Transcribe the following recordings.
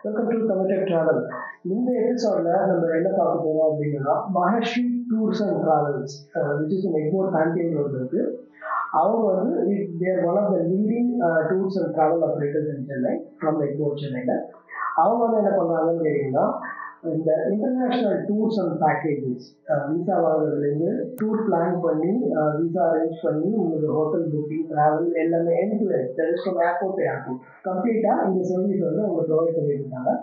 Welcome to Tamil travel. இந்த எபிசோட்ல நம்ம என்ன பார்க்க போறோம் அப்படின்னா Maharishi tours and travels which is in Egmore Pandian இருக்கு. அவங்க வந்து there one of the leading tours and travel operators in Chennai from Egmore சென்னையில். அவங்க வந்து என்ன பண்ணுறாங்கன்னு கேட்டிங்கன்னா இந்த international tours and packages visa வாங்குறதுலேருந்து டூர் பிளான் பண்ணி விசா அரேஞ்ச் பண்ணி உங்களுக்கு ஹோட்டல் புக்கிங் ட்ராவல் எல்லாமே end to end from airport to airport கம்ப்ளீட்டாக இந்த சர்வீஸ் வந்து அவங்க ப்ரொவைட் பண்ணியிருக்காங்க.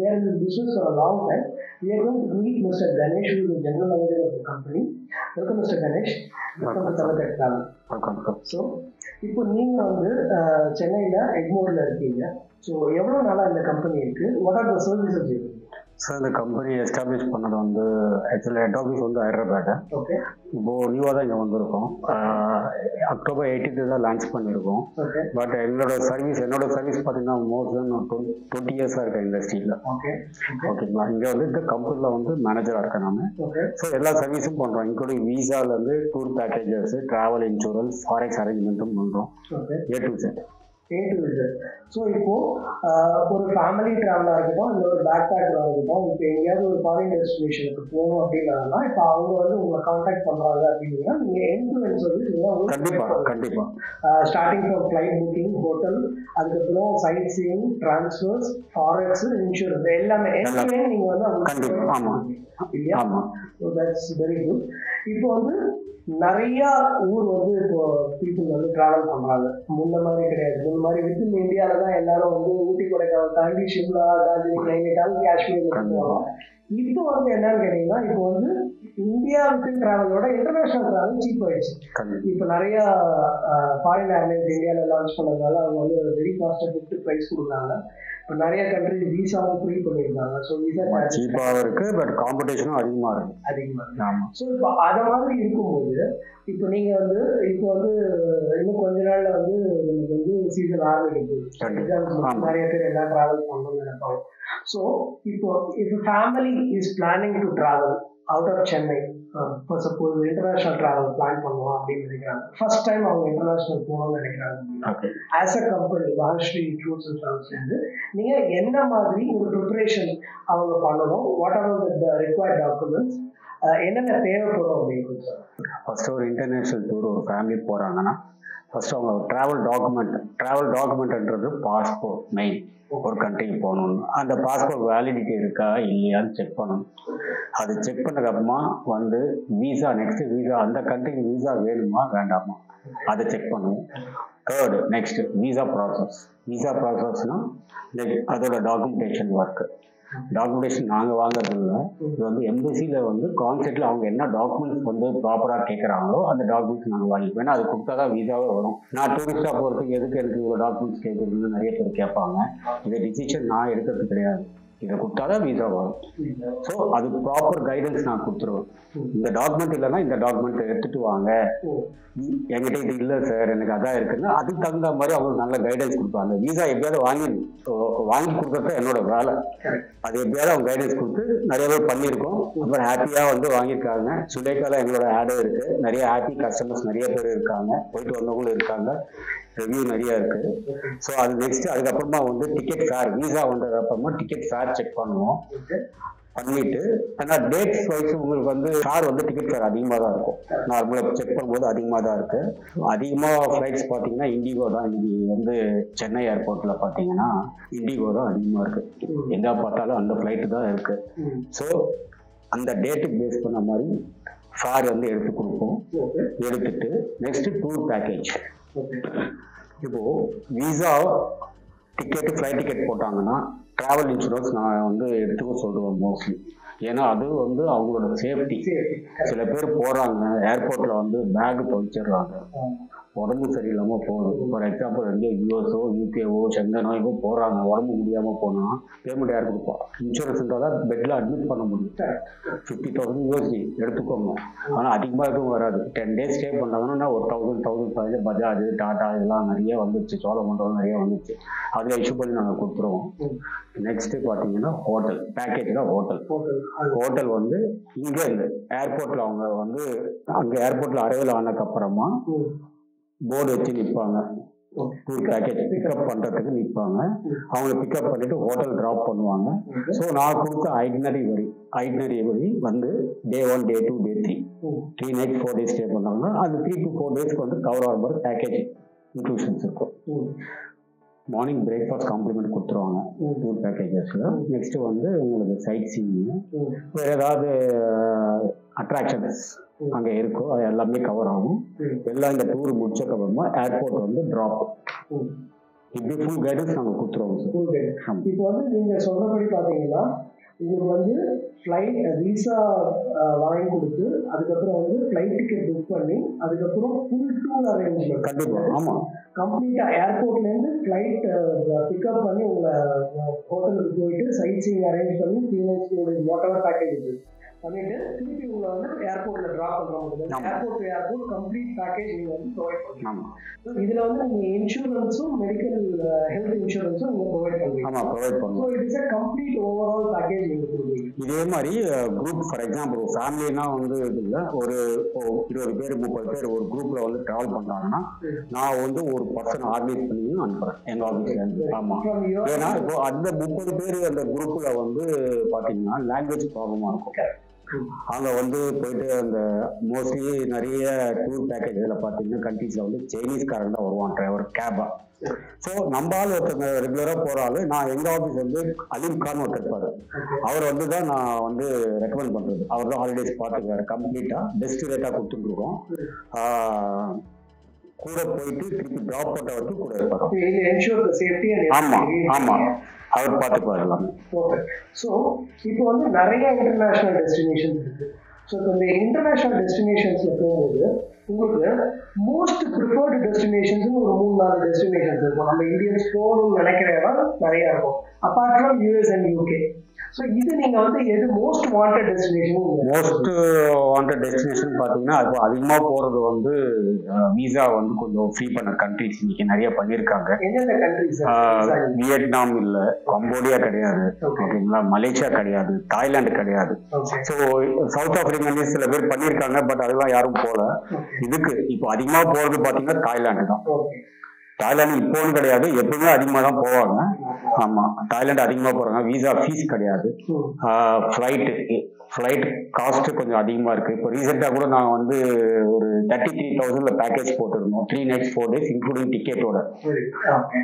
There is business for a long time. We are going to meet Mr. Ganesh, who is the general manager of the company. Welcome, Mr. Ganesh. Welcome to Tamil Travel. Welcome. So, இப்போ நீங்கள் வந்து சென்னையில் எக்மோரில் இருக்கீங்க. So எவ்வளோ நாளாக இந்த company இருக்குது? What are the services இருக்குது? சார் இந்த கம்பெனி எஸ்டாப்ளிஷ் பண்ணது வந்து ஆக்சுவலி ஹெட் ஆஃபீஸ் வந்து ஹைதராபாடு. ஓகே. இப்போது நியூவாக தான் இங்கே வந்திருக்கோம். அக்டோபர் 18 தான் லான்ச் பண்ணியிருக்கோம். பட் என்னோட சர்வீஸ் பார்த்தீங்கன்னா மோர் தென் 20 இயர்ஸாக இருக்கேன் இண்டஸ்ட்ரியில். ஓகேங்களா. இங்கே வந்து இந்த கம்பெனியில் வந்து மேனேஜராக இருக்கேன் நான். ஸோ எல்லா சர்வீஸும் பண்ணுறோம், இன்க்ளூடிங் வீசாலேருந்து tour packages, travel insurance, forex அரேஞ்ச்மெண்ட்டும் பண்ணுறோம். A to Z. ஸோ இப்போ ஒரு ஃபேமிலி ட்ராவலாக இருக்கட்டும், இல்லை ஒரு பேக் பேக்கராக இருக்கட்டும், இப்போ எங்கேயாவது ஒரு ஃபாரின் டெஸ்டினேஷனுக்கு போகணும் அப்படின்னா இப்போ அவங்க வந்து உங்களை கான்டாக்ட் பண்ணுறாங்க அப்படின்னா நீங்கள் எண்ட் டு எண்ட் சர்வீஸ் கண்டிப்பாக starting from flight booking, hotel, அதுக்கப்புறம் sightseeing, transfers, forex, insurance எல்லாமே நீங்கள் வந்து அவங்க இல்லையா? So that's very good. இப்போ வந்து நிறைய ஊர் வந்து இப்போ பீப்புள் வந்து டிராவல் பண்றாங்க. முன்ன மாதிரி கிடையாது. முன்ன மாதிரி வித்தின் இந்தியாவில தான் எல்லாரும் வந்து ஊட்டி, கொடைக்கானல் தாண்டி சிம்லா, டார்ஜிலிங், நைனிடால், காஷ்மீர் போவாங்க. இப்போ வந்து என்னன்னு கேட்டீங்கன்னா இப்போ வந்து இந்தியா வித்தின் டிராவலோட இன்டர்நேஷனல் டிராவல் சீப் ஆயிடுச்சு. இப்போ நிறைய ஃபாரின் ஏர்லைன்ஸ் இந்தியாவில் லான்ச் பண்ணதுனால அவங்க வந்து வெரி காஸ்ட் எஃபெக்டிவ் ப்ரைஸ் கொடுக்குறாங்க. இப்போ நிறைய கண்ட்ரி விசாவும் ஃப்ரீ பண்ணியிருக்காங்க. ஸோ விசா சீப்பாக இருக்கு, பட் காம்படிஷனும் அதிகமாக இருக்கு. ஸோ இப்போ அதை மாதிரி இருக்கும்போது இப்போ நீங்கள் வந்து இப்போ வந்து இன்னும் கொஞ்ச நாளில் வந்து நமக்கு வந்து சீசன் ஆரம்பிக்குது. நிறைய பேர் எல்லாம் ட்ராவல் பண்ணணும்னு நினைப்பாங்க. ஸோ இப்போ family is planning to travel out of Chennai, இப்போ சப்போஸ் இன்டர்நேஷனல் ட்ராவல் பிளான் பண்ணலாம் அப்படின்னு நினைக்கிறாங்க. ஃபர்ஸ்ட் டைம் அவங்க இன்டர்நேஷனல் போகணும்னு நினைக்கிறாங்க. As a company maharshi tours and ட்ராவல்ஸ்லேருந்து நீங்கள் என்ன மாதிரி ஒரு ப்ரிப்பரேஷன் அவங்க பண்ணணும்? What are the required documents, என்னென்ன தேவைப்படும் அப்படின்னு சார்? ஃபர்ஸ்ட் ஒரு இன்டர்நேஷ்னல் டூர் ஒரு ஃபேமிலி போகிறாங்கன்னா ஃபர்ஸ்ட் அவங்க ட்ராவல் டாக்குமெண்ட்ன்றது பாஸ்போர்ட் மெயின். ஒரு கண்ட்ரிக்கு போகணுன்னு அந்த பாஸ்போர்ட் வேலிடிட்டி இருக்கா இல்லையான்னு செக் பண்ணணும். அது செக் பண்ணதுக்கப்புறமா வந்து வீசா, நெக்ஸ்ட் வீசா, அந்த கண்ட்ரிக்கு வீசா வேணுமா வேண்டாமா அதை செக் பண்ணுவோம். தேர்டு நெக்ஸ்ட் வீசா ப்ராசஸ்னால் அதோட டாக்குமெண்டேஷன் ஒர்க்கு. டாக்குமெண்டேஷன் நாங்கள் வாங்குறது இல்லை, இது வந்து எம்பசியில் வந்து கான்செப்டில் அவங்க என்ன டாக்குமெண்ட்ஸ் வந்து ப்ராப்பராக கேட்குறாங்களோ அந்த டாக்குமெண்ட்ஸ் நாங்கள் வாங்கிப்போம். ஏன்னா அது கொடுத்தா தான் வீசாவே வரும். நான் டூரிஸ்டாக போகிறதுக்கு எதுக்கு எனக்கு இவ்வளோ டாக்குமெண்ட்ஸ் கேட்குறதுன்னு நிறைய பேர் கேட்பாங்க. இதை டிசிஷன் நான் எடுக்கிறது கிடையாது, இதை கொடுத்தா தான் வீசா வரும். ஸோ அது ப்ராப்பர் கைடன்ஸ் நான் கொடுத்துருவேன். இந்த டாக்குமெண்ட் இல்லைன்னா இந்த டாக்குமெண்ட் எடுத்துகிட்டு வாங்க, என்கிட்ட இது இல்லை சார் எனக்கு அதான் இருக்குன்னா அதுக்கு தகுந்த மாதிரி அவங்க நல்ல கைடன்ஸ் கொடுப்பாங்க. வீசா எப்படியாவது வாங்கி கொடுக்கறது என்னோட வேலை. அது எப்படியாவது அவங்க கைடன்ஸ் கொடுத்து நிறைய பேர் பண்ணியிருக்கோம். அப்புறம் ஹாப்பியாக வந்து வாங்கியிருக்காங்க. சுலேக்கால எங்களோட ஆடும் இருக்குது. நிறைய ஹாப்பி கஸ்டமர்ஸ் நிறைய பேர் இருக்காங்க, போயிட்டு வந்தவங்களும் இருக்காங்க, ரிவ்யூ நிறைய இருக்குது. ஸோ அது நெக்ஸ்ட் அதுக்கப்புறமா வந்து டிக்கெட் ஃபேர், வீசா வந்தது அப்புறமா டிக்கெட் ஃபேர் செக் பண்ணுவோம். பண்ணிட்டு ஏன்னா டேட்ஸ் வைஸ் உங்களுக்கு வந்து ஃபேர் வந்து டிக்கெட் ஃபேர் அதிகமாக தான் இருக்கும். நார்மலாக செக் பண்ணும்போது அதிகமாக தான் இருக்குது. அதிகமாக ஃப்ளைட்ஸ் பார்த்தீங்கன்னா இண்டிகோ தான். இன்னைக்கு வந்து சென்னை ஏர்போர்ட்டில் பார்த்தீங்கன்னா இண்டிகோ தான் அதிகமாக இருக்குது. எங்கே பார்த்தாலும் அந்த ஃப்ளைட்டு தான் இருக்குது. ஸோ அந்த டேட்டுக்கு பேஸ் பண்ண மாதிரி ஃபேர் வந்து எடுத்து கொடுப்போம். எடுத்துட்டு நெக்ஸ்ட் டூர் பேக்கேஜ். இப்போது வீசா டிக்கெட்டு, ஃப்ளைட் டிக்கெட் போட்டாங்கன்னா ட்ராவல் இன்சூரன்ஸ் நான் வந்து எடுத்துக்க சொல்லுவேன் மோஸ்ட்லி. ஏன்னா அது வந்து அவங்களோட சேஃப்டி. சில பேர் போகிறாங்க ஏர்போர்ட்டில் வந்து பேக் துவைச்சிடுறாங்க, உடம்பு சரியில்லாமல் போகுது. ஃபார் எக்ஸாம்பிள் எங்கே யூஎஸ்ஓ, யூகேஓ, செங்கனோ எங்கோ போகிறாங்க, உடம்பு முடியாமல் போனால் பேமெண்ட் யார் கொடுப்பா? இன்சூரன்ஸ்ன்றதா பெட்டில் அட்மிட் பண்ண முடியும். 50,000 யூஎஸ்டி எடுத்துக்கோங்க. ஆனால் அதிகமாக எதுவும் வராது. 10 days ஸ்டே பண்ணாங்கன்னா ஒரு 1,500 பஜாஜ், டாடா இதெல்லாம் நிறைய வந்துச்சு, சோழமண்டலம் நிறைய வந்துச்சு. அதில் இஷ்யூ பண்ணி நாங்கள் கொடுத்துருவோம். நெக்ஸ்ட்டு பார்த்தீங்கன்னா ஹோட்டல் பேக்கேஜ் தான். ஹோட்டல் வந்து இங்கே இந்த ஏர்போர்ட்டில் அவங்க வந்து அங்கே ஏர்போர்ட்டில் அரைவல் ஆனதுக்கப்புறமா போர்டு வச்சு நிற்பாங்க. டூர் பேக்கேஜ் பிக்கப் பண்ணுறதுக்கு நிற்பாங்க. அவங்க பிக்கப் பண்ணிட்டு ஹோட்டல் ட்ராப் பண்ணுவாங்க. ஸோ நான் கொடுத்த ஐட்னரி வழி வந்து டே 1 டே 2 டே 3 3 nights 4 days ஸ்டே பண்ணாங்கன்னா அது 3 to 4 daysக்கு வந்து கவர் ஆகிற மாதிரி பேக்கேஜ் இன்க்ளூஷன்ஸ் இருக்கும். மார்னிங் பிரேக்ஃபாஸ்ட் காம்ப்ளிமெண்ட் கொடுத்துருவாங்க டூர் பேக்கேஜஸில். நெக்ஸ்ட்டு வந்து உங்களுக்கு சைட் சீயிங், வேறு ஏதாவது அட்ராக்ஷன்ஸ் அங்கே இருக்கோ அது எல்லாமே கவர் ஆகும். எல்லாம் இந்த டூர் முடிச்சக்கப்புறமா ஏர்போர்ட் வந்து ட்ராப், இப்படி ஃபுல் கைடன்ஸ் நாங்கள் கொடுத்துருவோம் சார். இப்போ வந்து நீங்கள் சொல்கிறபடி பார்த்தீங்கன்னா உங்களுக்கு வந்து ஃப்ளைட் விசா வாங்கி கொடுத்து அதுக்கப்புறம் வந்து ஃப்ளைட் டிக்கெட் புக் பண்ணி அதுக்கப்புறம் ஃபுல் டூர் அரேஞ்ச்மெண்ட் கண்டிப்பாக. ஆமாம், கம்ப்ளீட்டாக ஏர்போர்ட்லேருந்து ஃப்ளைட் பிக்கப் பண்ணி உங்களை ஹோட்டலுக்கு போயிட்டு சைட் சீயிங் அரேஞ்ச் பண்ணி 3 nights வாட் எவர் பேக்கேஜ் பண்ணிட்டு திருப்பி உங்களை வந்து ஏர்போர்ட்ல ட்ராப் பண்ற முடியாது. Airport to airport complete package நீங்க வந்து ப்ரொவைட் பண்ணலாம். இதுல வந்து நீங்க இன்சூரன்ஸும் மெடிக்கல் ஹெல்த் இன்சூரன்ஸும் நீங்க ப்ரொவைட் பண்ணுவீங்க. ஆமா, ப்ரொவைட் பண்ணுவோம். So it is a complete overall package நீங்க கொடுப்பீங்க. இதே மாதிரி குரூப் ஃபார் எக்ஸாம்பிள் ஒரு ஃபேமிலினா வந்து இல்லை ஒரு 20 பேர் 30 பேர் ஒரு குரூப்ல வந்து டிராவல் பண்றாங்கன்னா நான் வந்து ஒரு பர்சன் ஆர்கனைஸ் பண்ணி அனுப்புறேன் எங்க ஆஃபீஸ்ல. ஆமா, ஏன்னா இப்போ அந்த 30 பேர் அந்த குரூப்ல வந்து பாத்தீங்கன்னா லாங்குவேஜ் ப்ராப்ளமா இருக்கும். அங்கே வந்து போயிட்டு அந்த மோஸ்ட்லி நிறைய டூர் பேக்கேஜில் பார்த்தீங்கன்னா கண்ட்ரீஸில் வந்து சைனீஸ்காரன் தான் வருவான் டிரைவர் கேபா. ஸோ நம்ம ஆள் ஒருத்தங்க ரெகுலராக போகிறாள். நான் எங்கள் ஆஃபீஸ் வந்து அலீம் கான் ஒருத்தர் இருப்பார். அவர் வந்து தான் நான் வந்து ரெக்கமெண்ட் பண்ணுறது. அவர் தான் ஹாலிடேஸ் பார்த்துக்காரு கம்ப்ளீட்டாக பெஸ்ட் ரேட்டாக கொடுத்துருக்கோம். கூட போயிட்டு திருப்பி ட்ராப் பண்ண வரைக்கும் கூட இருப்பார். ஆமாம் ஆமாம், அவர் பார்த்துக்குவார் எல்லாமே. ஓகே. ஸோ இப்போ வந்து நிறைய இன்டர்நேஷ்னல் டெஸ்டினேஷன்ஸ் இருக்கு. ஸோ இப்போ இந்த இன்டர்நேஷ்னல் டெஸ்டினேஷன்ஸில் போகும்போது உங்களுக்கு மோஸ்ட் ப்ரிஃபர்டு டெஸ்டினேஷன்ஸ் ஒரு 3-4 டெஸ்டினேஷன்ஸ் இருக்கும். நம்ம இந்தியன்ஸ் போகணும்னு நினைக்கிற இடம் நிறையா இருக்கும் apart from US and UK. So இது நீங்கள் வந்து எது most wanted destination? Most wanted destination பார்த்தீங்கன்னா அது அதிகமாக போகிறது வந்து வீசா வந்து கொஞ்சம் ஃப்ரீ பண்ண கண்ட்ரிஸ் இன்னைக்கு நிறைய பண்ணியிருக்காங்க. எந்தெந்த கண்ட்ரிஸ்? வியட்நாம் இல்லை, கம்போடியா கிடையாது, ஓகேங்களா, மலேசியா கிடையாது, தாய்லாந்து கிடையாது. ஸோ சவுத் ஆப்பிரிக்கா சில பேர் பண்ணியிருக்காங்க, பட் அதெல்லாம் யாரும் போகல. இதுக்கு இப்போ அதிகமாக போகிறது பார்த்தீங்கன்னா தாய்லாந்து தான். தாய்லாந்து இப்போன்னு கிடையாது, எப்பவுமே அதிகமாக தான் போவாங்க. ஆமாம், தாய்லாந்து அதிகமாக போகிறாங்க. வீசா ஃபீஸ் கிடையாது. ஃப்ளைட் காஸ்ட் கொஞ்சம் அதிகமாக இருக்குது. இப்போ ரீசெண்டாக கூட நாங்கள் வந்து ஒரு 33,000 பேக்கேஜ் போட்டிருந்தோம். 3 nights 4 days இன்க்ளூடிங் டிக்கெட்டோட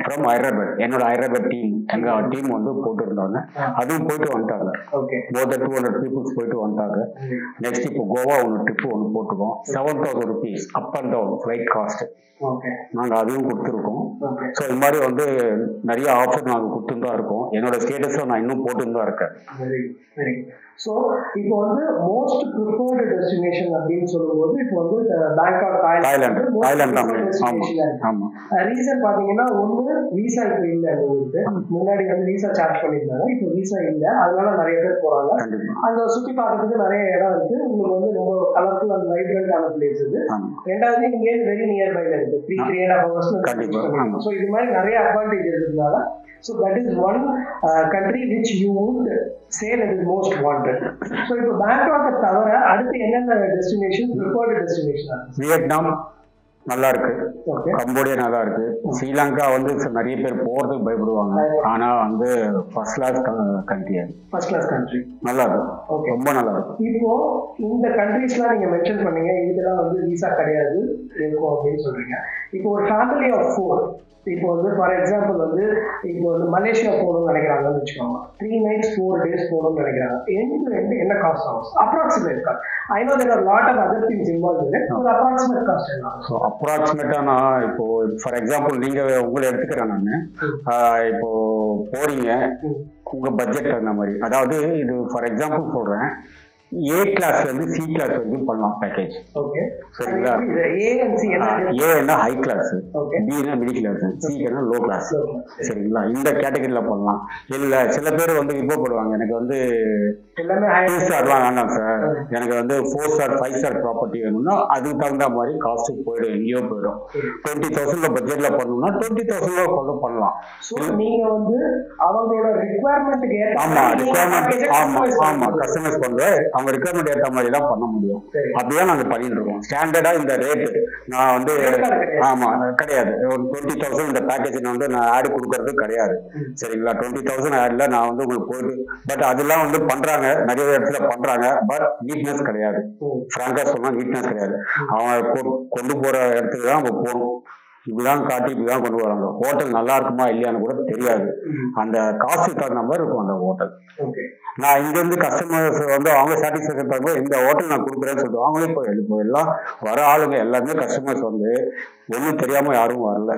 ஃப்ரம் ஹைதராபாத். என்னோட ஹைதராபாத் டீம், எங்கள் டீம் வந்து போட்டுருந்தாங்க. அதுவும் போயிட்டு வந்துட்டாங்க. மோர் தென் 200 பீப்புள்ஸ் போயிட்டு வந்துட்டாங்க. நெக்ஸ்ட் இப்போ கோவா ட்ரிப்பு ஒன்று போட்டிருக்கோம். 7,000 rupees up and down flight cost. நாங்கள் அதையும் கொடுத்துருக்கோம். ஸோ இது மாதிரி வந்து நிறைய ஆஃபர் நாங்கள் கொடுத்துட்டு தான் இருக்கோம். என்னோட ஸ்டேட்டஸில் நான் இன்னும் போட்டுன்னு தான் இருக்கேன். ஸோ இப்போ வந்து மோஸ்ட் ப்ரிஃபர்டு டெஸ்டினேஷன் அப்படின்னு சொல்லும்போது இப்போ வந்து பேங்காக், தாய்லாந்து ரீசன் பார்த்தீங்கன்னா ஒன்று வீசா இப்போ இல்லை. முன்னாடி வந்து வீசா சார்ஜ் பண்ணியிருந்தாங்க, இப்போ வீசா இல்லை, அதனால நிறைய பேர் போகிறாங்க. அங்கே சுற்றி பார்க்கறதுக்கு நிறைய இடம் இருக்கு. உங்களுக்கு வந்து ரொம்ப கலர்ஃபுல் அண்ட் வைப்ரண்டான பிளேஸ் இது. ரெண்டாவது இங்கே வெரி நியர்பைல இருக்கு, 3.5 hours. ஸோ இது மாதிரி நிறைய அட்வான்டேஜ் இருக்கிறதுனால so that is one country which you would say that is most wanted. So இப்போ பேங்காக் தவிர அடுத்து என்னென்ன டெஸ்டினேஷன் ப்ரிஃபர்டு டெஸ்டினேஷன்? வியட்நாம் நல்லா இருக்கு, கம்போடியா நல்லா இருக்கு, ஸ்ரீலங்கா வந்து நிறைய பேர் போறதுக்கு பயப்படுவாங்க. ஆனா வந்து ஃபர்ஸ்ட் கிளாஸ் கண்ட்ரி நல்லா இருக்கும், ரொம்ப நல்லா இருக்கும். இப்போ இந்த கண்ட்ரீஸ்லாம் நீங்க மென்ஷன் பண்ணீங்க, இதெல்லாம் வந்து விசா கிடையாது இருக்கும் அப்படின்னு சொல்றீங்க. இப்போ ஒரு ஃபேமிலி ஆஃப் 4 இப்போ வந்து ஃபார் எக்ஸாம்பிள் வந்து இப்போ வந்து மலேசியா போகணும்னு நினைக்கிறாங்கன்னு வச்சுக்கோங்க. 3 nights 4 days போகணும்னு நினைக்கிறாங்க. என்ன காஸ்ட் ஆகும்? Approximate cost. I know there are lot of other things involve in it. ஒரு அப்ராக்சிமேட் காஸ்ட் என்ன? ஸோ அப்ராக்சிமேட்டாக நான் இப்போ ஃபார் எக்ஸாம்பிள் நீங்கள் உங்களை எடுத்துக்கிறேன் நான். இப்போ போறீங்க, உங்கள் பட்ஜெட் அந்த மாதிரி, அதாவது இது ஃபார் எக்ஸாம்பிள் சொல்கிறேன், A கிளாஸ்ல இருந்து C கிளாஸ் வரைக்கும் பண்ணலாம் பேக்கேஜ். ஓகே, சரிங்களா? A னா ஹை கிளாஸ், B னா மிடில் கிளாஸ், C னா லோ கிளாஸ். சரிங்களா? இந்த கேட்டகரியில பண்ணலாம். இல்ல சில பேர் வந்து இப்போ போடுவாங்க, எனக்கு வந்து எல்லாமே 2 ஸ்டார்லாம் வேண்டாம் சார், எனக்கு வந்து 4 ஸ்டார் 5 ஸ்டார் ப்ராப்பர்ட்டி வேணும்னா அதுக்கு தகுந்த மாதிரி காஸ்ட் போயிடும், எங்கேயோ போயிடும். 20,000 பட்ஜெட்ல பண்ணணும்னா 20,000 கொண்டு பண்ணலாம். நீங்க வந்து அவங்களோட ரிக்வயர்மெண்ட்டுக்கு ஆமா ரிக்வயர்மெண்ட் ஆமா கஸ்டமைஸ் பண்ற. அவங்க ரெக்குவயர்மெண்ட் ஏற்ற மாதிரி தான் பண்ண முடியும். அப்படிதான் நாங்கள் பண்ணிட்டு இருக்கோம். ஸ்டாண்டர்டா இந்த ரேட்டு நான் வந்து ஆமா கிடையாது. ஒரு 20,000 இந்த பேக்கேஜ் வந்து நான் ஆடு கொடுக்கறது கிடையாது. சரிங்களா, 20,000 ஆட்ல நான் வந்து உங்களுக்கு போயிட்டு பட் அதெல்லாம் வந்து பண்றாங்க, நிறைய இடத்துல பண்றாங்க. பட் நீட்னஸ் கிடையாது. ஃப்ராங்கா சொன்னா நீட்னஸ் கிடையாது. அவங்க கொண்டு போற இடத்துக்கு தான் அவங்க போகணும். இப்படிதான் காட்டி இப்படிதான் கொண்டு வராங்க. ஹோட்டல் நல்லா இருக்குமா இல்லையான்னு கூட தெரியாது. அந்த காஸ்ட் தகுந்த மாதிரி இருக்கும் அந்த ஹோட்டல். நான் இங்க இருந்து கஸ்டமர்ஸ் வந்து அவங்க சாட்டிஸ்பேக்ஷன் தகுந்த இந்த ஹோட்டல் நான் கொடுக்குறேன்னு சொல்லிட்டு அவங்களே இப்போ எல்லாம் வர ஆளுங்க எல்லாருமே கஸ்டமர்ஸ் வந்து ஒன்றும் தெரியாம யாரும் வரல.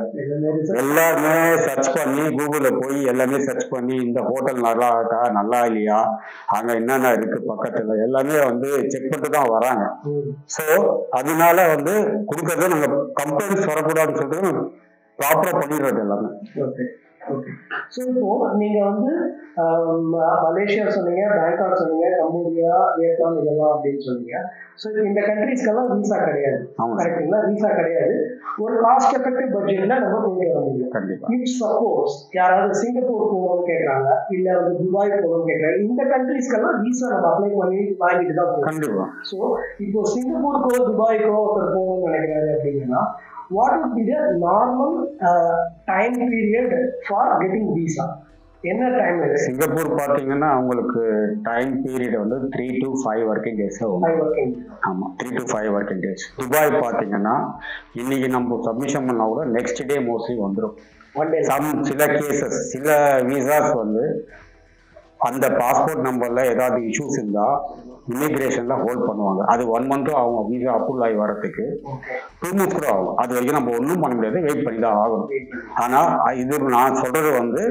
எல்லாருமே சர்ச் பண்ணி கூகுள்ல போய் எல்லாமே சர்ச் பண்ணி இந்த ஹோட்டல் நல்லா இருக்கா நல்லா இல்லையா, அங்க என்னென்ன இருக்கு பக்கத்துல எல்லாமே வந்து செக் பண்ணிட்டு தான் வராங்க. ஸோ அதனால வந்து கொடுக்கறது நாங்க கம்ப்ளைண்ட்ஸ் வரக்கூடாதுன்னு சொல்லிட்டு ப்ராப்பரா பண்ணிடுறது எல்லாமே. ஸோ இப்போ நீங்க வந்து மலேசியா சொன்னீங்க, பேங்காக் சொன்னீங்க, கம்போடியா, வியட்நாம் இதெல்லாம் அப்படின்னு சொன்னீங்க. ஸோ இந்த கண்ட்ரீஸ்க்கெல்லாம் விசா கிடையாது, கரெக்டுங்களா? விசா கிடையாது. ஒரு காஸ்ட் எஃபெக்டிவ் பட்ஜெட்ல நம்ம கொண்டு வர முடியும். இஃப் சப்போஸ் யாராவது சிங்கப்பூர் போகணும்னு கேட்கறாங்க, இல்ல வந்து துபாய் போகணும்னு கேட்கறாங்க, இந்த கண்ட்ரீஸ்க்கெல்லாம் விசா நம்ம அப்ளை பண்ணி வாங்கிட்டு தான் போகணும். ஸோ இப்போ சிங்கப்பூருக்கோ துபாய்க்கோ ஒருத்தர் போகணும்னு நினைக்கிறாரு அப்படின்னா, what would be the normal time period for getting visa? என்ன டைம்? சிங்கப்பூர் பாத்தீங்கன்னா உங்களுக்கு டைம் பீரியட் வந்து 3 to 5 ஒர்க்கிங் டேஸ். ஆமா, 3 to 5 ஒர்க்கிங் டேஸ். துபாய் பாத்தீங்கன்னா இன்னைக்கு நம்ம சப்மிஷன் பண்ணா கூட நெக்ஸ்ட் டே மோஸ்ட்லி வந்துடும். சில கேசஸ் சில விசாஸ் வந்து அந்த பாஸ்போர்ட் நம்பர்ல ஏதாவது இஷ்யூஸ் இருந்தா இமிகிரேஷன்ல ஹோல்ட் பண்ணுவாங்க. அது 1 month அவங்க விசா அப்ரூவல் ஆகி வரதுக்கு 2 months கூட ஆகும். அது வரைக்கும் நம்ம ஒன்றும் பண்ண முடியாது, வெயிட் பண்ணி தான் ஆகணும். ஆனா இது நான் சொல்றது வந்து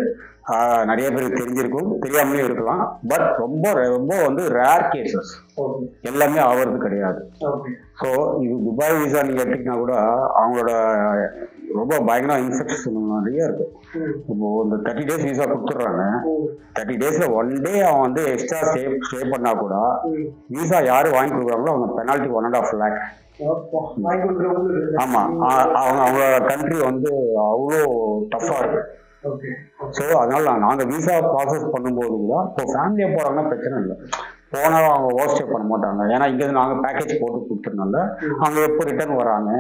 நிறைய பேருக்கு தெரிஞ்சிருக்கும், தெரியாமலே இருக்கலாம். பட் ரொம்ப ரொம்ப வந்து ரேர் கேசஸ், எல்லாமே ஆகிறது கிடையாது. ஸோ இது துபாய் விசா நீங்க எடுத்தீங்கன்னா கூட அவங்களோட ரொம்ப பயங்கர இன்ஸ்ட்ரக்ஷன் நிறைய இருக்கு. இப்போ இந்த 30 days விசா கொடுத்துட்றாங்க. 30 daysல 1 day அவன் வந்து எக்ஸ்ட்ரா ஸ்டே பண்ணா கூட விசா யாரு வாங்கி கொடுக்குறாங்களோ அவங்க பெனால்டி 1.5 lakh. ஆமா, அவங்களோட கண்ட்ரி வந்து அவ்வளோ டஃபா இருக்கு. ஸோ அதனால நாங்கள் விசா ப்ராசஸ் பண்ணும்போது கூட இப்போ ஃபேமிலியா போறாங்கன்னா பிரச்சனை இல்லை, போனா அவங்க ஓவர் ஸ்டே பண்ண மாட்டாங்க. ஏன்னா இங்கேருந்து நாங்கள் பேக்கேஜ் போட்டு கொடுத்துருந்தாங்க. அங்கே எப்போ ரிட்டர்ன் வராங்க,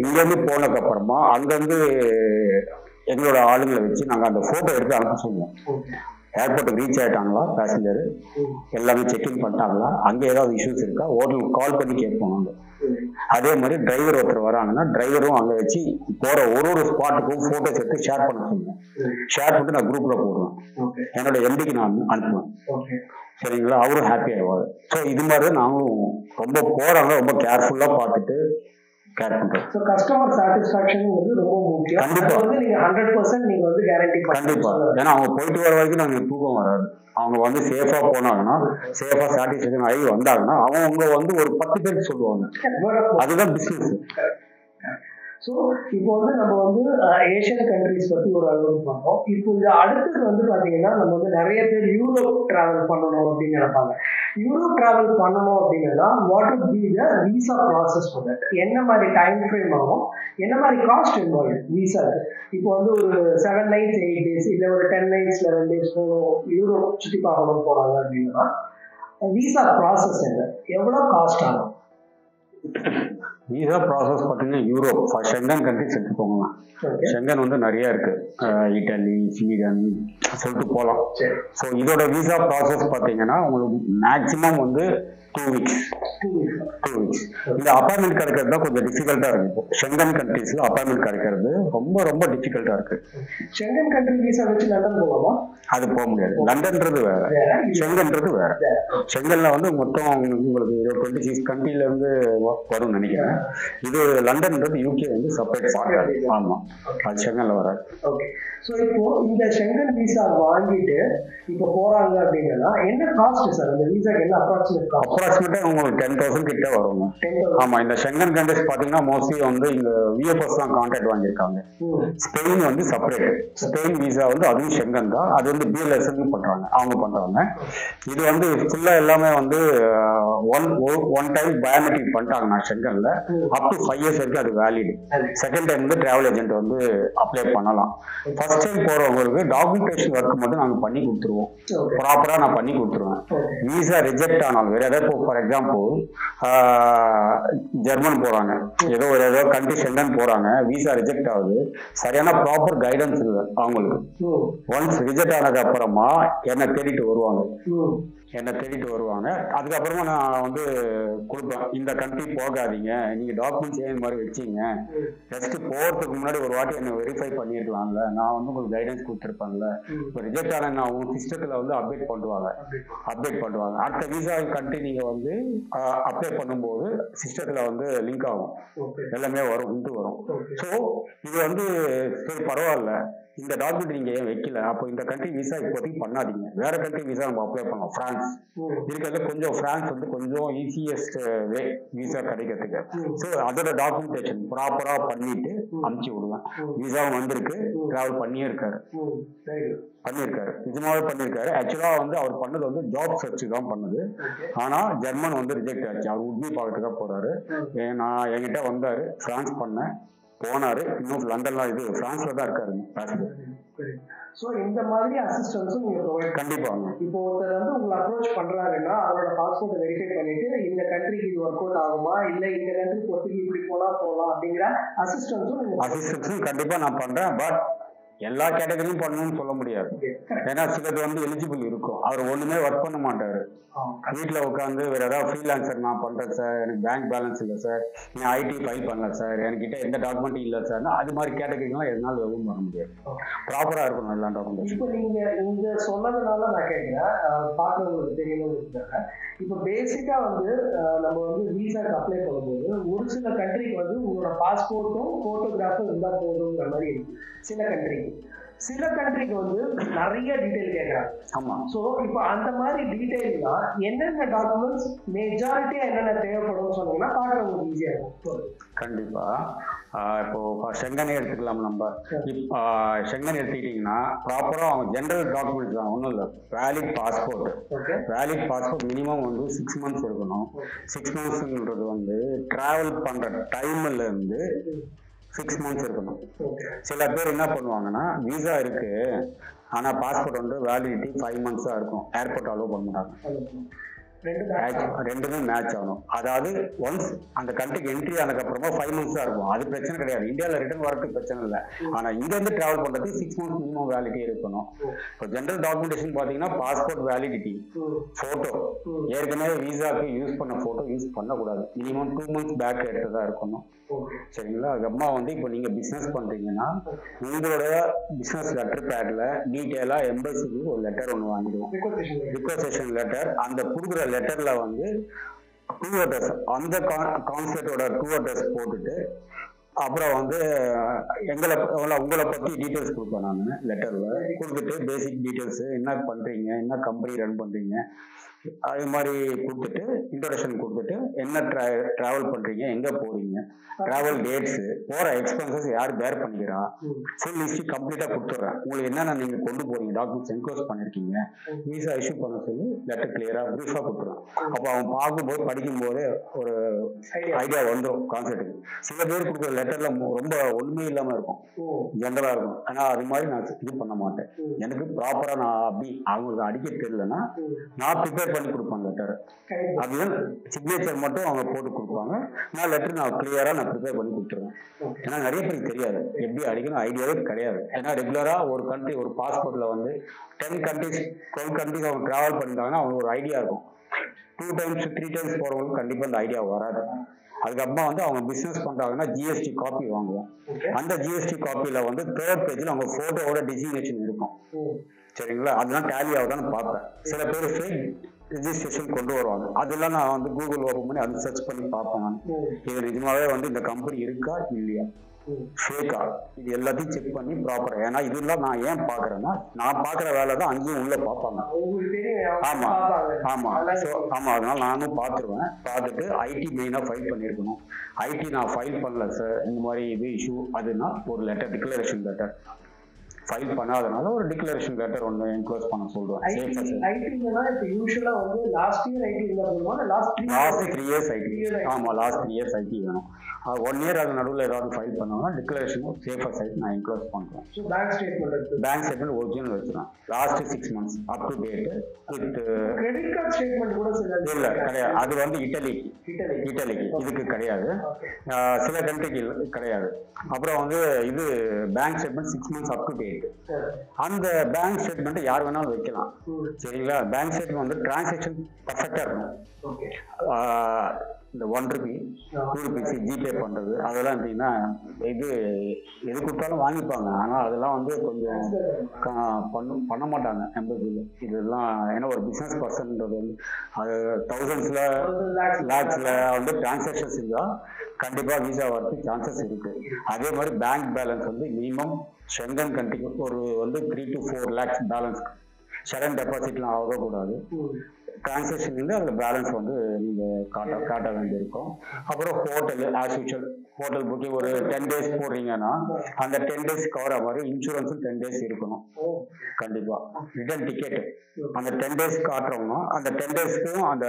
இங்கேருந்து போனதுக்கு அப்புறமா அங்கேருந்து எங்களோட ஆளுங்களை வச்சு நாங்கள் அந்த ஃபோட்டோ எடுத்து அனுப்ப சொல்லுவோம். ஏர்போர்ட்டுக்கு ரீச் ஆகிட்டாங்களா பேசஞ்சர், எல்லாமே செக்இன் பண்ணிட்டாங்களா, அங்கே ஏதாவது இஷ்யூஸ் இருக்கா, ஹோட்டலுக்கு கால் பண்ணி கேட்போம் நாங்கள். அதே மாதிரி டிரைவர் ஒருத்தர் வராங்கன்னா டிரைவரும் அங்கே வச்சு போகிற ஒரு ஸ்பாட்டுக்கும் ஃபோட்டோஸ் எடுத்து ஷேர் பண்ண சொல்லுவேன். ஷேர் பண்ணிட்டு நான் குரூப்பில் போடுவேன், என்னோட எம்டிக்கு நான் அனுப்புவேன். சரிங்களா, அவரும் ஹாப்பி ஆயிடுவாரு. ஸோ இது மாதிரி நாங்களும் ரொம்ப போகிறாங்க, ரொம்ப கேர்ஃபுல்லாக பார்த்துட்டு கேர் பண்றோம். சோ கஸ்டமர் சாட்டிஸ்ஃபேக்ஷன் வந்து ரொம்ப முக்கியம். கண்டிப்பா வந்து நீங்க 100% நீங்க வந்து கேரண்டி கண்டிப்பா. ஏன்னா அவங்க போயிட்டு வர வரைக்கும் நாங்க தூக்கம் வராது. அவங்க வந்து சேஃபா போனாங்கன்னா, சேஃபா சாட்டிஸ்ஃபேக்ஷன் ஆகி வந்தாங்கன்னா அவங்க வந்து ஒரு 10 பேருக்கு சொல்லுவாங்க. அதுதான் பிசினஸ். ஸோ இப்போ வந்து நம்ம வந்து ஏஷியன் கண்ட்ரிஸ் பற்றி ஒரு அளவு பார்த்தோம். இப்போ இது அடுத்தது வந்து பார்த்தீங்கன்னா நம்ம வந்து நிறைய பேர் யூரோப் ட்ராவல் பண்ணணும் அப்படின்னு நினைப்பாங்க. யூரோப் ட்ராவல் பண்ணணும் அப்படின்னா what would be the visa process for that? என்ன மாதிரி டைம் ஃப்ரேம் ஆகும், என்ன மாதிரி காஸ்ட் இன்வால்வ் விசாக்கு? இப்போ வந்து ஒரு 7 nights 8 days இல்லை ஒரு 10 nights 11 days போகணும், யூரோப் சுற்றி பார்க்கணும் போகிறாங்க அப்படின்னா விசா ப்ராசஸ் என்ன, எவ்வளோ காஸ்ட் ஆகும்? விசா ப்ராசஸ் பார்த்தீங்கன்னா யூரோப் ஷெங்கன் கண்ட்ரிஸ் எடுத்துக்கோங்க. ஷெங்கன் வந்து நிறைய இருக்கு, இட்டலி, ஸ்வீடன் சொல்லிட்டு போகலாம். ஸோ இதோட விசா ப்ராசஸ் பார்த்தீங்கன்னா உங்களுக்கு மேக்சிமம் வந்து 2 weeks. இந்த அப்பாயின்மெண்ட் கிடைக்கிறது தான் கொஞ்சம் டிஃபிகல்ட்டா இருக்கு. ஷெங்கன் கண்ட்ரீஸ்ல அப்பாயின்மெண்ட் கிடைக்கிறது ரொம்ப ரொம்ப டிஃபிகல்ட்டா இருக்கு. ஷெங்கன் கண்ட்ரி விசா வச்சு லண்டன் போகலாமா? அது போக முடியாது. லண்டன்ன்றது வேற, ஷெங்கன்றது வேற. ஷெங்கன்ல வந்து மொத்தம் உங்களுக்கு 26 கண்ட்ரில இருந்து வரும்னு நினைக்கிறேன். இது லண்டன்ன்றது யூகே வந்து செப்பரேட் பார்ட். ஆமா, அது ஷெங்கன்ல வராது. ஓகே. ஸோ இப்போ இந்த ஷெங்கன் விசா வாங்கிட்டு இப்போ போறாங்க அப்படின்னா என்ன காஸ்ட் சார்? அந்த விசாக்கு என்ன அப்ராக்சிமேட் காஸ்ட்? அப்ராக்சிமேட்டா உங்களுக்கு 10,000 கிட்ட வரும். ஆமா, இந்த ஷெங்கன் கண்ட்ரிஸ் பாத்தீங்கன்னா மோஸ்ட்லி வந்து இங்க விஎஃப்எஸ் தான் கான்ட்ராக்ட் வாங்கியிருக்காங்க. ஸ்பெயின் வந்து செப்பரேட். ஸ்பெயின் விசா வந்து அதுவும் ஷெங்கன் தான், அது வந்து பிஎல்எஸ் பண்றாங்க, அவங்க பண்றாங்க. இது வந்து ஃபுல்லா எல்லாமே வந்து ஒன் டைம் பயோமெட்ரிக் பண்ணிட்டாங்கன்னா ஷெங்கன்ல அப் டு 5 years வரைக்கும் அது வேலிட். செகண்ட் டைம் வந்து டிராவல் ஏஜென்ட் வந்து அப்ளை பண்ணலாம். ஃபர்ஸ்ட் டைம் போறவங்களுக்கு டாக்குமெண்டேஷன் ஒர்க் மட்டும் நாங்க பண்ணி கொடுத்துருவோம், ப்ராப்பரா நான் பண்ணி கொடுத்துருவேன். விசா ரிஜெக்ட் ஆனாலும் வேற ஏதாவது இப்போ ஃபார் எக்ஸாம்பிள் ஜெர்மன் போறாங்க, ஏதோ கண்ட்ரி சென்டன் போறாங்க, விசா ரிஜெக்ட் ஆகுது, சரியான ப்ராப்பர் கைடன்ஸ் இல்லை அவங்களுக்கு. ஒன்ஸ் ரிஜெக்ட் ஆனது அப்புறமா என்னை தேடிட்டு வருவாங்க. அதுக்கப்புறமா நான் வந்து கொடுப்பேன், இந்த கண்ட்ரி போகாதீங்க, நீங்க டாக்குமெண்ட்ஸ் ஏன் மாதிரி வச்சிங்க, ஜஸ்ட் போகிறதுக்கு முன்னாடி ஒரு வாட்டி என்ன வெரிஃபை பண்ணிருக்கலாம்ல, நான் வந்து உங்களுக்கு கைடன்ஸ் கொடுத்துருப்பேன்ல. இப்போ ரிஜெக்ட் ஆன நான் உங்க சிஸ்டத்துல வந்து அப்டேட் பண்ணுவாங்க. அடுத்த விசா கண்ட்ரி நீங்க வந்து அப்ளை பண்ணும்போது சிஸ்டத்துல வந்து லிங்க் ஆகும், எல்லாமே வரும். ஸோ இது வந்து சரி பரவாயில்ல, இந்த டாக்குமெண்ட் நீங்க ஏன் வைக்கல, அப்போ இந்த கண்ட்ரி விசா இப்போதைக்கு பண்ணாதீங்க, வேற கண்ட்ரி விசா நம்ம அப்ளை பண்ணலாம். பிரான்ஸ் இருக்கிறது கொஞ்சம், பிரான்ஸ் வந்து கொஞ்சம் ஈஸியஸ்ட் வே விசா கிடைக்கிறதுக்கு. ஸோ அதோட டாக்குமெண்டேஷன் ப்ராப்பரா பண்ணிட்டு அனுப்பிச்சு விடுவேன். விசாவும் வந்திருக்கு, டிராவல் பண்ணியிருக்காரு, நிஜமாவே பண்ணியிருக்காரு. ஆக்சுவலா வந்து அவர் பண்ணது வந்து ஜாப் சர்ச் தான் பண்ணது. ஆனா ஜெர்மன் வந்து ரிஜெக்ட் ஆச்சு. அவர் உட்பி பார்க்கறதுக்காக போறாரு. நான் என்கிட்ட வந்தாரு, பிரான்ஸ் பண்ணேன், போனாரு, இன்னும் லண்டன்ல இது பிரான்ஸ்ல தான் இருக்காரு. ஸோ இந்த மாதிரி அசிஸ்டன்ஸும் நீங்க ப்ரொவைட் கண்டிப்பா. இப்போ ஒருத்தர் வந்து உங்களை அப்ரோச் பண்றாருன்னா அவரோட பாஸ்போர்ட்டை வெரிஃபை பண்ணிட்டு இந்த கண்ட்ரிக்கு இது ஒர்க் அவுட் ஆகுமா, இல்ல இந்த கண்ட்ரி பொறுத்துக்கு இப்படி போகலாம் அப்படிங்கிற அசிஸ்டன்ஸும் கண்டிப்பா நான் பண்றேன். பட் எல்லா கேட்டகரியும் பண்ணணும்னு சொல்ல முடியாது. ஏன்னா சிலது வந்து எலிஜிபிள் இருக்கும், அவர் ஒண்ணுமே ஒர்க் பண்ண மாட்டாரு, வீட்டுல உட்காந்து வேற ஏதாவது ஃப்ரீலான்சர் நான் பண்றேன் சார், எனக்கு பேங்க் பேலன்ஸ் இல்லை சார், நான் ஐடி ஃபைல் பண்ணல சார், என்கிட்ட எந்த டாக்குமெண்ட் இல்லை சார், அது மாதிரி கேட்டகரிலாம் எதனால எதுவும் பண்ண முடியாது. ப்ராப்பரா இருக்கணும் எல்லா டாக்குமெண்ட். இப்போ நீங்க இங்க சொன்னதுனால நான் கேட்கிறேன், பார்க்கறவங்களுக்கு தெரியணும்னு. இப்போ பேசிக்கா வந்து நம்ம வந்து விசாக்கு அப்ளை பண்ணும்போது ஒரு சில கண்ட்ரிக்கு வந்து உங்களோட பாஸ்போர்ட்டும் போட்டோகிராஃபும் இருந்தால் போதுங்கிற மாதிரி இருக்கு. சில கண்ட்ரிக்கு வந்து நிறைய டீடைல் கேட்கறாங்க. ஆமா. ஸோ இப்போ அந்த மாதிரி டீடைல்னா என்னென்ன டாக்குமெண்ட்ஸ் மெஜாரிட்டியா என்னென்ன தேவைப்படும் சொன்னீங்கன்னா பார்க்கறவங்களுக்கு ஈஸியா இருக்கும். கண்டிப்பா. இப்போ ஷெங்கனே எடுத்துக்கலாம். நம்ம ஷெங்கன் எடுத்துக்கிட்டீங்கன்னா ப்ராப்பரா அவங்க ஜென்ரல் டாக்குமெண்ட்ஸ் தான், ஒன்றும் இல்லை. வேலிட் பாஸ்போர்ட் மினிமம் வந்து 6 months இருக்கணும். 6 monthsன்றது வந்து டிராவல் பண்ற டைம்ல இருந்து 6 months இருக்கணும். சில பேர் என்ன பண்ணுவாங்கன்னா, விசா இருக்கு ஆனா பாஸ்போர்ட் வந்து வேலிடிட்டி 5 months இருக்கும், ஏர்போர்ட் அலோவ் பண்ண மாட்டாங்க. ரெண்டுமே மேட்ச் ஆகணும். அதாவது ஒன்ஸ் அந்த கண்ட்ரிக்கு என்ட்ரி ஆனதுக்கு அப்புறமா 5 months தான் இருக்கும், அது பிரச்சனை கிடையாது. இந்தியாவில் ரிட்டர்ன் வரதுக்கு பிரச்சனை இல்லை. ஆனா இங்க இருந்து டிராவல் பண்றதுக்கு 6 months மினிமம் வேலிடிட்டி இருக்கணும். இப்போ ஜென்ரல் டாக்குமெண்டேஷன் பாத்தீங்கன்னா பாஸ்போர்ட் வேலிடிட்டி, போட்டோ, ஏற்கனவே விசாக்கு யூஸ் பண்ண போட்டோ யூஸ் பண்ணக்கூடாது, மினிமம் 2 months பேக் எடுத்ததா இருக்கணும். சரிங்களா? அதுக்கப்புறமா வந்து இப்போ நீங்க பிசினஸ் பண்றீங்கன்னா உங்களோட பிசினஸ் லெட்டர் பேட்ல டீட்டெயிலா எம்பசிக்கு ஒரு லெட்டர் ஒன்று வாங்கிடுவோம், ரிக்வெஸ்டேஷன் லெட்டர். அந்த கொடுக்குற லெட்டர்ல வந்து 2 address, அந்த கான்செப்டோட 2 address போட்டுட்டு, அப்புறம் வந்து உங்களை பத்தி டீட்டெயில்ஸ் கொடுப்பேன் நான் லெட்டர்ல கொடுத்துட்டு, பேசிக் டீட்டெயில்ஸ், என்ன பண்றீங்க, என்ன கம்பெனி ரன் பண்றீங்க, அது மாதிரி கொடுத்துட்டு, இன்ட்ரோடக்ஷன் கொடுத்துட்டு, என்ன டிராவல் பண்றீங்க, எங்க போறீங்க, டிராவல் டேட்ஸ், போற எக்ஸ்பென்சஸ் யார் பேர் பண்ணிக்கிறா, ஃபுல் லிஸ்ட் கம்ப்ளீட்டா கொடுத்துட்றேன். உங்களுக்கு என்னென்ன நீங்க கொண்டு போறீங்க, டாக்குமெண்ட்ஸ் என்க்ளோஸ் பண்ணிருக்கீங்க, விசா இஷ்யூ பண்ண சொல்லி லெட்டர் கிளியரா பிரீஃபா கொடுத்துருவேன். அப்போ அவன் பார்க்கும்போது படிக்கும் போதே ஒரு ஐடியா வந்துடும் கான்செப்ட். சில பேர் கொடுக்குற லெட்டர்ல ரொம்ப ஒண்ணுமே இல்லாம இருக்கும், ஜென்ரலா இருக்கும். ஆனா அது மாதிரி நான் இது பண்ண மாட்டேன். எனக்கு ப்ராப்பரா நான் அப்படி அவங்களுக்கு அடிக்க தெரியலன்னா நான் ப்ரிப்பேர் பண்ணி கொடுப்பாங்க லெட்டர். அதுதான் சிக்னேச்சர் மட்டும் அவங்க போட்டு கொடுப்பாங்க. நான் லெட்டர் நான் கிளியரா நான் ப்ரிப்பேர் பண்ணி கொடுத்துருவேன். ஏன்னா நிறைய பேருக்கு தெரியாது, எப்படி அடிக்கணும் ஐடியாவே கிடையாது. ஏன்னா ரெகுலரா ஒரு கண்ட்ரி, ஒரு பாஸ்போர்ட்ல வந்து 10 countries 12 countries அவங்க டிராவல் பண்ணிட்டாங்கன்னா அவங்களுக்கு ஒரு ஐடியா இருக்கும். 2 times 3 times போறவங்களுக்கு கண்டிப்பா அந்த ஐடியா வராது. அதுக்கப்புறமா வந்து அவங்க பிசினஸ் பண்றாங்கன்னா ஜிஎஸ்டி காப்பி வாங்குவோம். அந்த ஜிஎஸ்டி காப்பியில வந்து 3rd பேஜ்ல அவங்க போட்டோவோட டிசிக்னேஷன் இருக்கும். சரிங்களா? அதெல்லாம் டேலி ஆகுதான்னு பார்ப்பேன். சில பேர் ஃபேக் ரிஜிஸ்ட்ரேஷன் கொண்டு வருவாங்க, அதெல்லாம் நான் வந்து கூகுள் ஓப்பன் பண்ணி அதை சர்ச் பண்ணி பார்ப்பேன். நான் இது நிஜமாவே வந்து இந்த கம்பெனி இருக்கா இல்லையா, ஃபேக்கா, இது எல்லாத்தையும் செக் பண்ணி ப்ராப்பரா. ஏன்னா இதெல்லாம் நான் ஏன் பாக்குறேன்னா, நான் பாக்குற வேலை தான் அங்கேயும் உள்ள பார்ப்பாங்க. ஆமா ஆமா ஆமா அதனால நானும் பார்த்துருவேன். பார்த்துட்டு ஐடி மெயினா ஃபைல் பண்ணியிருக்கணும். ஐடி நான் ஃபைல் பண்ணல சார், இந்த மாதிரி இது இஷ்யூ, அதுனா ஒரு லெட்டர், டிக்ளரேஷன் லெட்டர் ஃபைல் பண்ணாதனால ஒரு டிக்ளரேஷன் லெட்டர் ஒன்று என்க்ளோஸ் பண்ண சொல்லுவாங்க. ஐடினா இப்போ யூஷுவலா வந்து லாஸ்ட் இயர் ஐடி இருந்தா போதுமா, லாஸ்ட் 3 இயர்ஸ் ஐடி? ஆமாம், லாஸ்ட் 3 இயர்ஸ் ஐடி வேணும். 1 இயர் அது நடுவில் ஏதாவது ஃபைல் பண்ணோம்னா டிக்ளரேஷன் சேஃபர் சைட் நான் என்க்ளோஸ் பண்ணுறேன். ஸோ பேங்க் ஸ்டேட்மெண்ட் ஒரிஜினல் வச்சுருவேன். Last 6 months up to date with credit card statement கூட இல்லை கிடையாது. அது வந்து இட்டலிக்கு இதுக்கு கிடையாது, சில கண்ட்ரிக்கு கிடையாது. அப்புறம் வந்து இது bank statement 6 months up to date. அந்த பேங்க் ஸ்டேட்மெண்ட் யார் வேணாலும் வைக்கலாம், சரிங்களா? பேங்க் ஸ்டேட்மெண்ட் வந்து டிரான்சாக்ஷன் பர்ஃபெக்டாக இருக்கணும். இந்த 1 rupee 2 rupees ஜிபே பண்ணுறது அதெல்லாம் எப்படின்னா இது எது கொடுத்தாலும் வாங்கிப்பாங்க. ஆனால் அதெல்லாம் வந்து கொஞ்சம் பண்ண மாட்டாங்க எம்பசியில். இதெல்லாம் ஏன்னா ஒரு பிஸ்னஸ் பர்சன்றது வந்து அது thousandsல lakhsல வந்து டிரான்சாக்ஷன்ஸ் இருந்தால் கண்டிப்பாக வீசா வரதுக்கு சான்சஸ் இருக்குது. அதே மாதிரி பேங்க் பேலன்ஸ் வந்து மினிமம் ஷெங்கன் கண்ட்ரிக்கு ஒரு வந்து 3 to 4 lakhs பேலன்ஸ் சடன் டெபாசிட்லாம் ஆகக்கூடாது. டிரான்சாக்ஷன் வந்து அதில் பேலன்ஸ் வந்து நீங்கள் காட்ட வேண்டியிருக்கும். அப்புறம் hotel as usual hotel booking ஒரு 10 days போடுறீங்கன்னா அந்த 10 days கவர் ஆகிற மாதிரி இன்சூரன்ஸும் 10 days இருக்கணும் கண்டிப்பாக. ரிட்டர்ன் டிக்கெட் அந்த 10 days காட்டுறோம்னா அந்த 10 daysக்கும் அந்த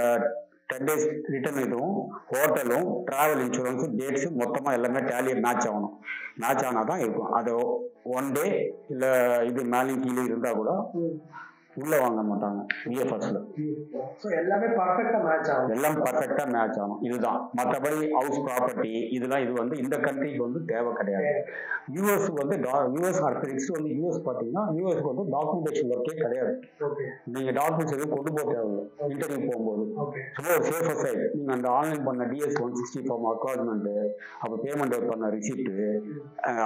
10 days ரிட்டர்ன் இதுவும் ஹோட்டலும் ட்ராவல் இன்சூரன்ஸும் டேட்ஸும் மொத்தமாக எல்லாமே டேலியை மேட்ச் ஆகணும். மேட்ச் ஆனால் தான் இருக்கும். அது 1 day இல்லை இது மேலே கீழே இருந்தால் கூட உள்ள வாங்க மாட்டாங்க விஎஃப்எஸ்ல. எல்லாமே பர்ஃபெக்டா மேட்ச் ஆகும். எல்லாம் பர்ஃபெக்டா மேட்ச் ஆகும். இதுதான். மற்றபடி ஹவுஸ் ப்ராப்பர்ட்டி இதெல்லாம் இது வந்து இந்த கண்ட்ரிக்கு வந்து தேவை கிடையாது. யூஎஸ் வந்து யூஎஸ் நெக்ஸ்ட் வந்து யூஎஸ் பார்த்தீங்கன்னா யூஎஸ்க்கு வந்து டாக்குமெண்டேஷன் ஒர்க்கே கிடையாது. நீங்க டாக்குமெண்ட்ஸ் எதுவும் கொண்டு போக தேவையில்லை இன்டர்வியூ போகும்போது. சும்மா ஒரு சேஃபர் சைடு நீங்க அந்த ஆன்லைன் பண்ண DS 160 ஃபார்ம் அக்னாலஜ்மெண்ட் அப்போ பேமெண்ட் பண்ண ரிசிப்ட்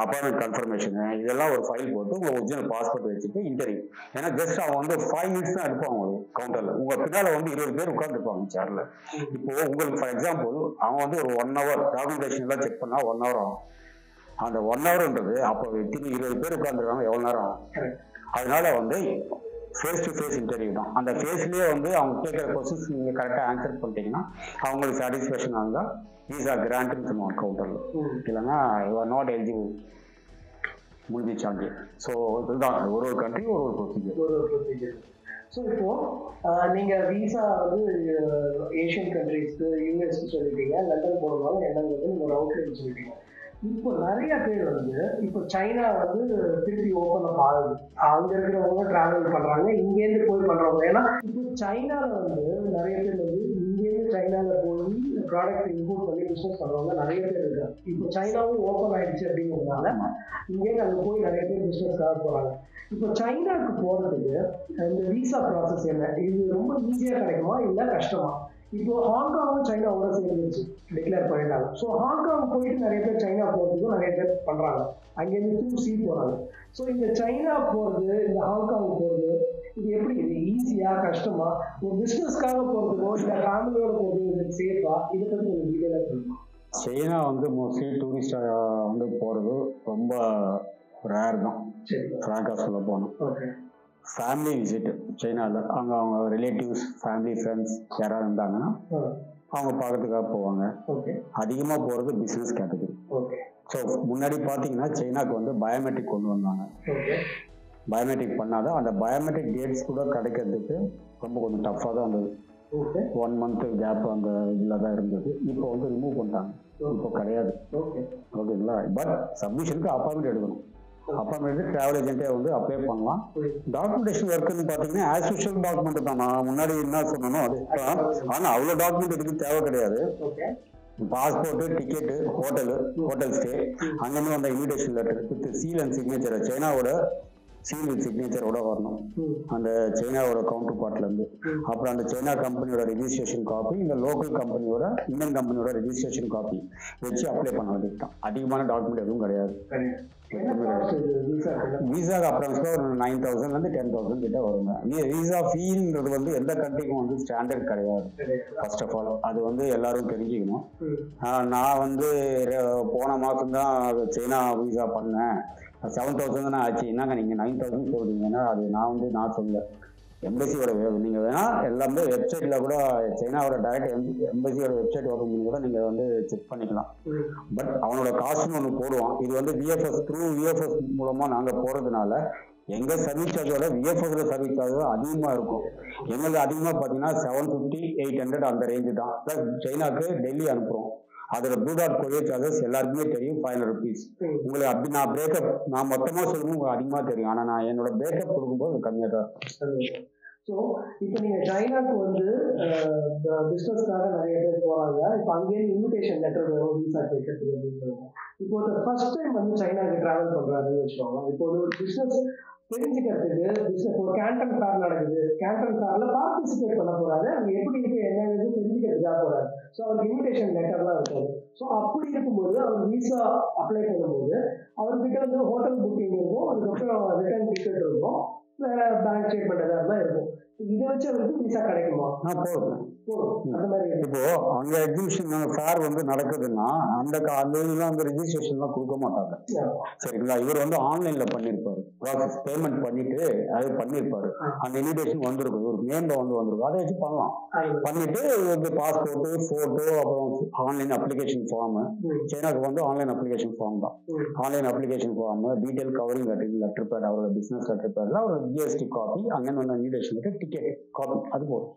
அப்பாயின்மெண்ட் கன்ஃபர்மேஷன் இதெல்லாம் ஒரு ஃபைல் போட்டு உங்க ஒரிஜினல் பாஸ்போர்ட் வச்சுட்டு இன்டர்வியூ. ஏன்னா ஜஸ்ட் அவன் வந்து 5 minutes தான் எடுப்பாங்க கவுண்டர்ல. உங்க பின்னால வந்து 20 பேர் உட்காந்துருப்பாங்க சேர்ல. இப்போ உங்களுக்கு ஃபார் எக்ஸாம்பிள் அவன் வந்து ஒரு 1 hour டாக்குமெண்டேஷன் எல்லாம் செக் பண்ணா 1 hour ஆகும். அந்த 1 hourன்றது அப்போ 20 பேர் உட்காந்துருக்காங்க எவ்வளவு நேரம் ஆகும். அதனால வந்து ஃபேஸ் டு ஃபேஸ் இன்டர்வியூ தான். அந்த ஃபேஸ்லயே வந்து அவங்க கேட்குற கொஸ்டின்ஸ் நீங்க கரெக்டாக ஆன்சர் பண்ணிட்டீங்கன்னா அவங்களுக்கு சாட்டிஸ்ஃபேக்ஷன் இருந்தால் விசா கிராண்ட்னு சொல்லுவாங்க கவுண்டர்ல. இல்லைன்னா யூ ஆர் நாட் எலிஜிபிள் முடிஞ்சிச்சாங்க. ஸோ இதுதான் ஒரு கண்ட்ரி ஒரு ப்ரொசீஜர். ஸோ இப்போ நீங்கள் விசா வந்து ஏஷியன் கண்ட்ரீஸ்க்கு யூஎஸ்க்கு சொல்லிட்டீங்க, லண்டன் போகிறதுனால என்னங்கிறது நீங்கள் ஒரு அவுட்லைன் சொல்லிட்டீங்க. இப்போ நிறைய பேர் வந்து இப்போ சைனா வந்து திருப்பி ஓப்பன் அப் ஆகுது. அங்கே இருக்கிறவங்க டிராவல் பண்ணுறாங்க, இங்கேருந்து போய் பண்ணுறவங்க. ஏன்னா இப்போ சைனாவில் வந்து நிறைய பேர் வந்து இங்கேருந்து சைனாவில் போய் ப்ராடக்ட் இம்போர்ட் பண்ணி பிஸ்னஸ் பண்ணுறவங்க நிறைய பேர் இருக்காங்க. இப்போ சைனாவும் ஓப்பன் ஆகிடுச்சு அப்படிங்கிறதுனால இங்கேருந்து அங்கே போய் நிறைய பேர் பிஸ்னஸ்க்காக போகிறாங்க. இப்போ சைனாவுக்கு போகிறதுக்கு இந்த விசா ப்ராசஸ் என்ன? இது ரொம்ப ஈஸியாக கிடைக்குமா இல்லை கஷ்டமா? இப்போ ஹாங்காங்கும் சைனாவோட சேர்ந்துச்சு டிக்ளேர் பண்ணிட்டாங்க. ஸோ ஹாங்காங் போயிட்டு நிறைய பேர் சைனா போகிறதுக்கும் நிறைய பேர் பண்ணுறாங்க. அங்கேருந்து த்ரூ போகிறாங்க. ஸோ இந்த சைனா போகிறது இந்த ஹாங்காங் போகிறது இது எப்படி? இது ஈஸியா கஷ்டமா? ஒரு பிஸ்னஸ்க்காக போகிறதுக்கோ இல்லை ஃபேமிலியோட போகிறது இது சேஃபா? இதை பற்றி ஒரு டீட்டெயிலாக சொல்லணும். சைனா வந்து மோஸ்ட்லி டூரிஸ்டாக வந்து போகிறது ரொம்ப ரேர் தான். ஃப்ராங்காக சொல்ல போனோம். ஃபேமிலி விசிட் சைனாவில் அங்கே அவங்க ரிலேட்டிவ்ஸ் ஃபேமிலி ஃப்ரெண்ட்ஸ் யாராவது இருந்தாங்கன்னா அவங்க பார்க்கறதுக்காக போவாங்க. அதிகமாக போகிறது பிஸ்னஸ் கேட்டகரி. ஸோ முன்னாடி பார்த்தீங்கன்னா சைனாக்கு வந்து பயோமெட்ரிக் கொண்டு வந்தாங்க. பயோமெட்ரிக் பண்ணாதான் அந்த பயோமெட்ரிக் டேட்ஸ் கூட கிடைக்கிறதுக்கு ரொம்ப கொஞ்சம் டஃப்பாக தான் இருந்தது. 1 month கேப் அந்த இதில் தான் இருந்தது. இப்போ வந்து ரிமூவ் பண்ணிட்டாங்க. இப்போ கிடையாது. ஓகேங்களா? பட் சப்மிஷனுக்கு அப்பாயின்மெண்ட் எடுக்கணும். அப்பாயின்மெண்ட் டிராவல் ஏஜென்ட்டே வந்து அப்ளை பண்ணலாம். டாக்குமெண்டேஷன் ஒர்க்குன்னு பார்த்தீங்கன்னா ஆஸ் யூஷுவல் டாக்குமெண்ட் தான். நான் முன்னாடி என்ன சொன்னனோ அது. ஆனால் அவ்வளோ டாக்குமெண்ட் எதுக்கு தேவை கிடையாது. பாஸ்போர்ட்டு, டிக்கெட்டு, ஹோட்டல் ஸ்டே, அங்கேருந்து வந்த invitation letter with seal and signature, சைனாவோட சீல் வித் சிக்னேச்சரோட வரணும் அந்த சைனாவோட கவுண்டர் பார்ட்லேருந்து. அப்புறம் அந்த சைனா கம்பெனியோட ரெஜிஸ்ட்ரேஷன் காப்பி, இந்த லோக்கல் கம்பெனியோட இந்தியன் கம்பெனியோட ரெஜிஸ்ட்ரேஷன் காப்பி வச்சு அப்ளை பண்ண வேண்டியது தான். அதிகமான டாக்குமெண்ட் எதுவும் கிடையாது. விசாக்கு அப்ராக்சிமேட்டாக ஒரு 9,000 10,000 கிட்ட வருங்க. விசா ஃபீன்றது வந்து எந்த கண்ட்ரிக்கும் வந்து ஸ்டாண்டர்ட் கிடையாது. ஃபர்ஸ்ட் ஆஃப் ஆல் அது வந்து எல்லாரும் தெரிஞ்சுக்கணும். நான் வந்து போன மாதம் தான் சைனா விசா பண்ணேன். 7,000 தானே ஆச்சு. என்னங்க நீங்கள் 9,000 சொல்றீங்கன்னா அது நான் சொல்ல எம்பசியோட நீங்கள் வேணால் எல்லாமே வெப்சைட்டில் கூட சைனாவோட டைரக்ட் எம்பசியோட வெப்சைட் ஓப்பன் பண்ணி கூட நீங்கள் வந்து செக் பண்ணிக்கலாம். பட் அவனோட காஸ்ட்னு ஒன்று போடுவான். இது வந்து விஎஃப்எஸ் த்ரூ விஎஃப்எஸ் மூலமாக நாங்கள் போகிறதுனால எங்கள் சர்வீஸ் சார்ஜோட விஎஃப்எஸ்ல சர்வீஸ் சார்ஜ் அதிகமாக இருக்கும். எங்களுக்கு அதிகமாக பார்த்தீங்கன்னா 750 800 அந்த ரேஞ்சு தான். ப்ளஸ் சைனாக்கு டெல்லி அனுப்புகிறோம். அதோட ப்ளூ டாட் கொரியர் சார்ஜஸ் எல்லாருக்குமே தெரியும், 500 rupees. உங்களுக்கு அப்படி நான் பிரேக்கப் நான் மொத்தமாக சொல்லணும் உங்களுக்கு அதிகமாக தெரியும். ஆனால் நான் என்னோட பிரேக்கப் கொடுக்கும்போது கம்மியாக தான். ஸோ இப்போ நீங்கள் சைனாக்கு வந்து பிஸ்னஸ்க்காக நிறைய பேர் போகிறாங்க. இப்போ அங்கேயிருந்து இன்விடேஷன் லெட்டர் வேணும் விசா கேட்கறதுக்கு அப்படின்னு சொல்லுவாங்க. இப்போ ஒரு ஃபர்ஸ்ட் டைம் வந்து சைனாக்கு ட்ராவல் பண்ணுறாருன்னு வச்சுக்கோங்க. இப்போ ஒரு பிஸ்னஸ் தெரிஞ்சுக்கிறதுக்கு பிஸ்னஸ் ஒரு கேண்டன் ஃபேர் நடக்குது. கேண்டன் ஃபேர்ல பார்ட்டிசிபேட் பண்ண போறாரு. அங்கே எப்படி இருக்கு என்ன தெரிஞ்சுக்கிறதுக்காக போறாரு. ஸோ அவருக்கு இன்விடேஷன் லெட்டர்லாம் இருக்காது. ஸோ அப்படி இருக்கும்போது அவர் விசா அப்ளை பண்ணும்போது அவர்கிட்ட வந்து ஹோட்டல் புக்கிங் இருக்கும், அதுக்கப்புறம் ரிட்டர்ன் டிக்கெட் இருக்கும், வேற பேங்க் ஸ்டேட்மெண்ட் எதாவது இருக்கும். இதை வச்சு அவருக்கு விசா கிடைக்குமா? போதும். அந்த மாதிரி இப்போ அங்க எக்ஸிபிஷன் ஃபேர் வந்து நடக்குதுன்னா அந்த அந்த ரெஜிஸ்ட்ரேஷன்லாம் கொடுக்க மாட்டாங்க. சரிங்களா? இவர் வந்து ஆன்லைன்ல பண்ணிருப்பாரு, ப்ராசஸ் பேமெண்ட் பண்ணிட்டு அது பண்ணிருப்பாரு. அந்த இன்விடேஷன் வந்திருக்கும், இவருக்கு நேம்ல வந்திருக்கும். அதை வச்சு பண்ணலாம். பண்ணிட்டு இவருக்கு பாஸ்போர்ட், போட்டோ, அப்புறம் ஆன்லைன் அப்ளிகேஷன் ஃபார்ம். சைனாக்கு வந்து ஆன்லைன் அப்ளிகேஷன் ஃபார்ம் தான். Online application form, detail covering letter pad, அவரோட பிசினஸ் லெட்டர் பேட்ல ஒரு ஜிஎஸ்டி காப்பி, அங்கே வந்து இன்விடேஷன் டிக்கெட் காப்பி, அது போதும்.